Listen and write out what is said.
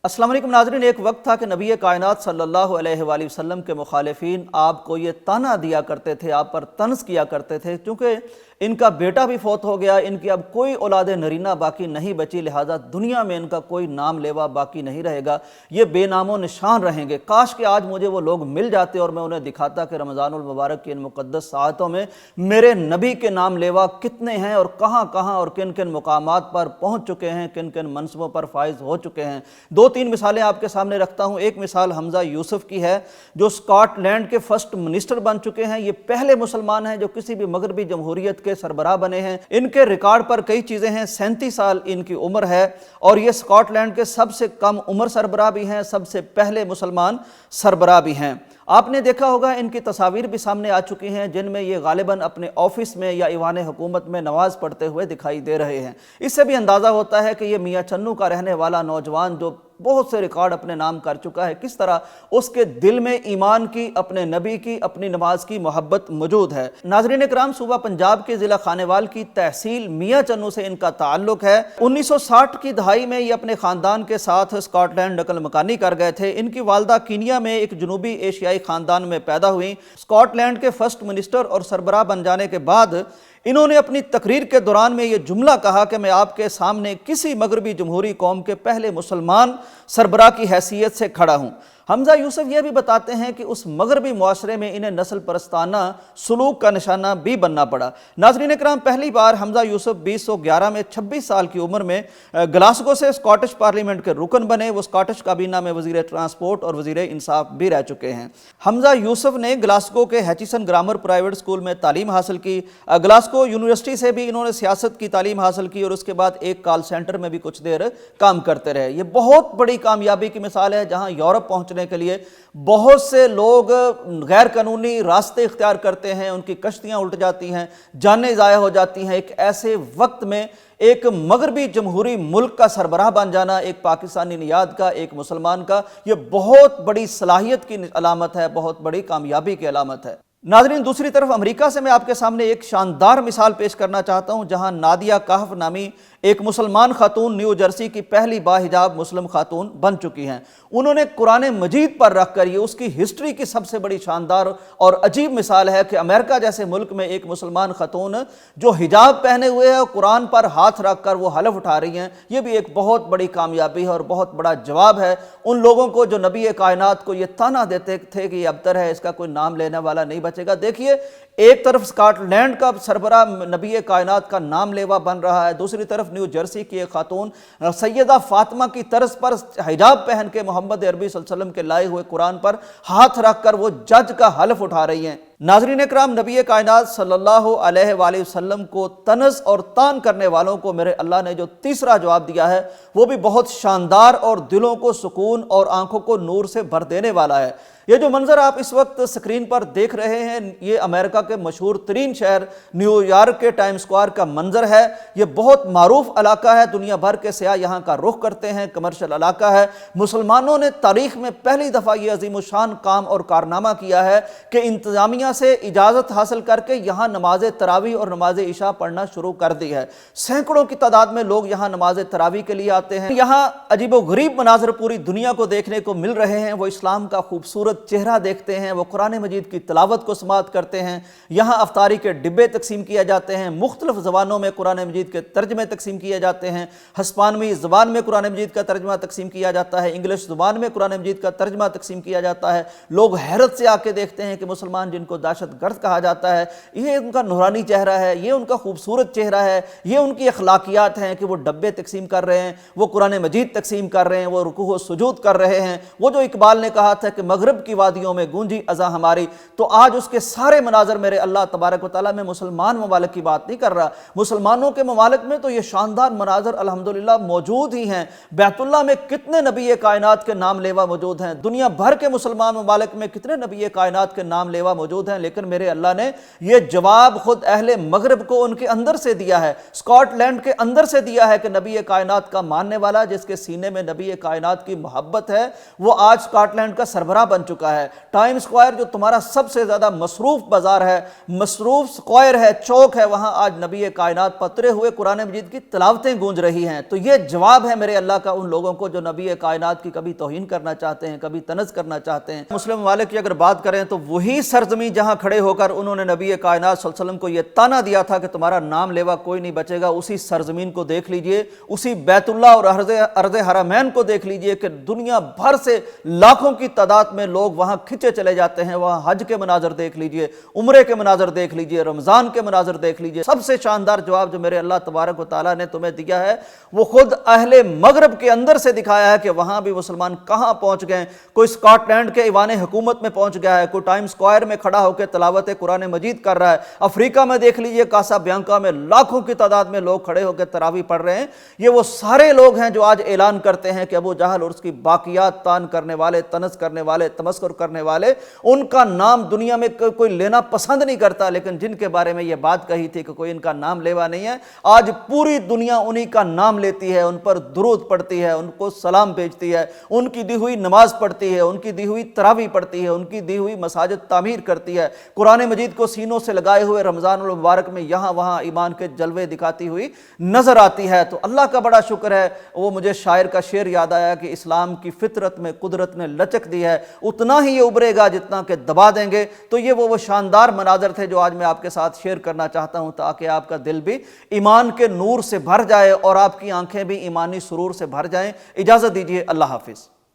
अस्सलाम वालेकुम नाज़रीन। एक वक्त था कि नबी कायनात सल्लल्लाहु अलैहि वसल्लम के मुखालिफिन आपको ये ताना दिया करते थे, आप पर तंज किया करते थे क्योंकि इनका बेटा भी फौत हो गया, इनकी अब कोई औलाद नरीना बाकी नहीं बची, लिहाजा दुनिया में इनका कोई नाम लेवा बाकी नहीं रहेगा, ये बेनामो निशान रहेंगे। काश कि आज मुझे वो लोग मिल जाते और मैं उन्हें दिखाता कि रमज़ानुल मुबारक की इन मुक़द्दस साअतों में मेरे नबी के नाम लेवा कितने हैं और कहाँ कहाँ और किन किन मुकामात पर पहुँच चुके हैं, किन किन मनसबों पर फाइज हो चुके हैं। दो तीन मिसालें आपके सामने रखता हूँ। एक मिसाल हमजा यूसुफ की है जो स्कॉटलैंड के फर्स्ट मिनिस्टर बन चुके हैं। ये पहले मुसलमान हैं जो किसी भी मगरबी जमहूरियत के सरबराह बने हैं। इनके रिकॉर्ड पर कई चीज़ें हैं। 37 साल इनकी उम्र है और ये स्कॉटलैंड के सबसे कम उम्र सरबराह भी हैं, सबसे पहले मुसलमान सरबराह भी हैं। आपने देखा होगा इनकी तस्वीर भी सामने आ चुकी हैं जिनमें ये गालिबन अपने ऑफिस में या ईवान हुकूमत में नमाज पढ़ते हुए दिखाई दे रहे हैं। इससे भी अंदाज़ा होता है कि ये मियाँ चन्नू का रहने वाला नौजवान जो बहुत से रिकॉर्ड अपने नाम कर चुका है, किस तरह उसके दिल में ईमान की, अपने नबी की, अपनी नमाज की मोहब्बत मौजूद है। नाज़रीन इकराम, सूबा पंजाब के ज़िला खानेवाल की तहसील मियाँ चन्नू से इनका ताल्लुक है। 1960 की दहाई में ये अपने ख़ानदान के साथ स्कॉटलैंड नकल मकानी कर गए थे। इनकी वालदा कीनिया में एक जनूबी एशियाई ख़ानदान में पैदा हुई। स्कॉटलैंड के फर्स्ट मिनिस्टर और सरबराह बन जाने के बाद इन्होंने अपनी तकरीर के दौरान में ये जुमला कहा कि मैं आपके सामने किसी मगरबी जमहूरी कौम के पहले मुसलमान सरबराह की हैसियत से खड़ा हूँ। हमजा यूसुफ ये भी बताते हैं कि उस मगरबी मुआशरे में इन्हें नस्ल परस्ताना सलूक का निशाना भी बनना पड़ा। नाज़रीन इकराम, पहली बार हमजा यूसुफ 2011 में 26 साल की उम्र में ग्लासगो से स्कॉटिश पार्लियामेंट के रुकन बने। वो स्कॉटिश काबीना में वज़ीर ट्रांसपोर्ट और वज़ीर इंसाफ भी रह चुके हैं। हमजा यूसुफ ने ग्लासगो के हैचिसन ग्रामर प्राइवेट स्कूल में तालीम हासिल की। ग्लासगो यूनिवर्सिटी से भी इन्होंने सियासत की तालीम हासिल की और उसके बाद एक कॉल सेंटर में भी कुछ देर काम करते रहे। ये बहुत बड़ी कामयाबी की मिसाल है जहाँ यूरोप पहुँचने के लिए बहुत से लोग गैर कानूनी रास्ते इख्तियार करते हैं, उनकी कश्तियां उल्ट जाती हैं, जानें ज़ाया हो जाती हैं। एक ऐसे वक्त में एक मगरबी जमहूरी मुल्क का सरबराह बन जाना एक पाकिस्तानी नियाद का, एक मुसलमान का, ये बहुत बड़ी सलाहियत की अलामत है, बहुत बड़ी कामयाबी की अलामत है। नाज़रीन, दूसरी तरफ अमेरिका से मैं आपके सामने एक शानदार मिसाल पेश करना चाहता हूं जहां नादिया कहफ नामी एक मुसलमान खातून न्यू जर्सी की पहली बाहिजाब मुस्लिम खातून बन चुकी हैं। उन्होंने कुरान मजीद पर रख कर, ये उसकी हिस्ट्री की सबसे बड़ी शानदार और अजीब मिसाल है कि अमेरिका जैसे मुल्क में एक मुसलमान खातून जो हिजाब पहने हुए है और कुरान पर हाथ रख कर वो हलफ उठा रही हैं, ये भी एक बहुत बड़ी कामयाबी है और बहुत बड़ा जवाब है उन लोगों को जो नबी कायनात को ये ताना देते थे कि ये अबतर है, इसका कोई नाम लेने वाला नहीं बचेगा। देखिए, एक तरफ स्कॉटलैंड का सरबराह नबी कायनात का नाम लेवा बन रहा है, दूसरी तरफ न्यू जर्सी की एक खातून सैयदा फातिमा की तर्ज पर हिजाब पहन के मोहम्मद अरबी सल्लल्लाहु अलैहि वसल्लम के लाए हुए कुरान पर हाथ रख कर वो जज का हलफ उठा रही हैं। नाज़रीन इकराम, नबी कायनात सल्लल्लाहु अलैहि वसल्लम को तनज़ और तान करने वालों को मेरे अल्लाह ने जो तीसरा जवाब दिया है वो भी बहुत शानदार और दिलों को सुकून और आंखों को नूर से भर देने वाला है। ये जो मंजर आप इस वक्त स्क्रीन पर देख रहे हैं, ये अमेरिका के मशहूर तरीन शहर न्यूयॉर्क के टाइम स्क्वायर का मंजर है। ये बहुत मारूफ इलाका है, दुनिया भर के सियाह यहाँ का रुख करते हैं, कमर्शियल इलाका है। मुसलमानों ने तारीख में पहली दफ़ा ये अजीमुशान काम और कारनामा किया है कि इंतज़ामिया से इजाज़त हासिल करके यहाँ नमाज तरावी और नमाज इशा पढ़ना शुरू कर दी है। सैकड़ों की तादाद में लोग यहाँ नमाज तरावी के लिए आते हैं। यहाँ अजीब व गरीब मनाजर पूरी दुनिया को देखने को मिल रहे हैं। वो इस्लाम का खूबसूरत चेहरा देखते हैं, वो कुरान मजीद की तिलावत को समाअत करते हैं। यहाँ अफ्तारी के डिब्बे तकसीम किए जाते हैं, मुख्तलिफ ज़बानों में कुरान मजीद के तर्जमे तकसीम किए जाते हैं। हस्पानवी ज़बान में कुरान मजीद का तर्जमा तकसीम किया जाता है, इंग्लिश ज़बान में कुरान मजीद का तर्जमा तकसीम किया जाता है। लोग हैरत से आके देखते हैं कि मुसलमान जिनको दहशतगर्द कहा जाता है, ये उनका नूरानी चेहरा है, ये उनका खूबसूरत चेहरा है, ये उनकी अखलाकियात हैं कि वो डब्बे तकसीम कर रहे हैं, वो कुरान मजीद तकसीम कर रहे हैं, वो रुकू व सुजूद कर रहे हैं। वो जो इकबाल ने कहा था कि मगरब की वादियों में गूंजी अज़ा हमारी, तो आज उसके सारे मनाजर मेरे अल्लाह तबारक व तआला में मुसलमान ममालिक की बात नहीं कर रहा। मुसलमानों के ममालिक में तो ये शानदार मनाजर अल्हम्दुलिल्लाह मौजूद ही हैं। बैतुल्लाह में कितने नबी कायनात के नाम लेवा मौजूद हैं, दुनिया भर के मुसलमान ममालिक में कितने नबी कायनात के नाम लेवा मौजूद موجود ہیں، لیکن میرے اللہ نے یہ جواب خود اہل مغرب کو ان کے اندر سے دیا ہے، اسکاٹ لینڈ کے اندر سے دیا ہے کہ نبی کائنات کا ماننے والا جس کے سینے میں نبی کائنات کی محبت ہے وہ آج اسکاٹ لینڈ کا سربراہ بن چکا ہے۔ ٹائم سکوائر جو تمہارا سب سے زیادہ مصروف بازار ہے، مصروف سکوائر ہے، چوک ہے، وہاں آج نبی کائنات پترے ہوئے قرآن مجید کی تلاوتیں گونج رہی ہیں۔ تو یہ جواب ہے میرے اللہ کا ان لوگوں کو جو نبی کائنات کی کبھی توہین کرنا چاہتے ہیں، کبھی طنز کرنا چاہتے ہیں۔ مسلم ممالک کی اگر بات کریں تو وہی سرزمین جہاں کھڑے ہو کر انہوں نے نبی کائنات صلی اللہ علیہ وسلم کو یہ تانا دیا تھا کہ تمہارا نام لیوا کوئی نہیں بچے گا، اسی سرزمین کو دیکھ لیجئے، اسی بیت اللہ اور ارض حرمین کو دیکھ لیجئے کہ دنیا بھر سے لاکھوں کی تعداد میں لوگ وہاں کھنچے چلے جاتے ہیں۔ وہاں حج کے مناظر دیکھ لیجئے، عمرے کے مناظر دیکھ لیجئے، رمضان کے مناظر دیکھ لیجئے۔ سب سے شاندار جواب جو میرے اللہ تبارک و تعالیٰ نے تمہیں دیا ہے وہ خود اہل مغرب کے اندر سے دکھایا ہے کہ وہاں بھی مسلمان کہاں پہنچ گئے۔ کوئی اسکاٹ لینڈ کے ایوان حکومت میں پہنچ گیا ہے، کوئی ٹائم سکوائر میں کھڑا ہو کے تلاوت قرآن مجید کر رہا ہے، افریقہ میں دیکھ لیجئے کاسا بیانکا میں لاکھوں کی تعداد میں لوگ کھڑے ہو کے تراویح پڑھ رہے ہیں۔ یہ وہ سارے لوگ ہیں جو آج اعلان کرتے ہیں کہ ابو جہل اور اس کی باقیات تان کرنے والے، طنز کرنے والے، تمسخر کرنے والے، ان کا نام دنیا میں کوئی لینا پسند نہیں کرتا، لیکن جن کے بارے میں یہ بات کہی تھی کہ کوئی ان کا نام لیوا نہیں ہے، آج پوری دنیا انہی کا نام لیتی ہے، ان پر درود پڑھتی ہے، ان کو سلام بھیجتی ہے، ان کی دی ہوئی نماز پڑھتی ہے، ان کی دی ہوئی تراویح پڑھتی ہے، ان کی دی ہوئی مساجد تعمیر کرتی ہے، قرآن مجید کو سینوں سے لگائے ہوئے رمضان المبارک میں یہاں وہاں ایمان کے جلوے دکھاتی ہوئی نظر آتی ہے۔ تو اللہ کا بڑا شکر ہے، وہ مجھے شاعر کا شعر یاد آیا کہ اسلام کی فطرت میں قدرت نے لچک دی ہے، اتنا ہی یہ ابھرے گا جتنا کہ دبا دیں گے۔ تو یہ وہ شاندار مناظر تھے جو آج میں آپ کے ساتھ شیئر کرنا چاہتا ہوں تاکہ آپ کا دل بھی ایمان کے نور سے بھر جائے اور آپ کی آنکھیں بھی ایمانی سرور سے بھر جائیں۔ اجازت دیجیے، اللہ حافظ۔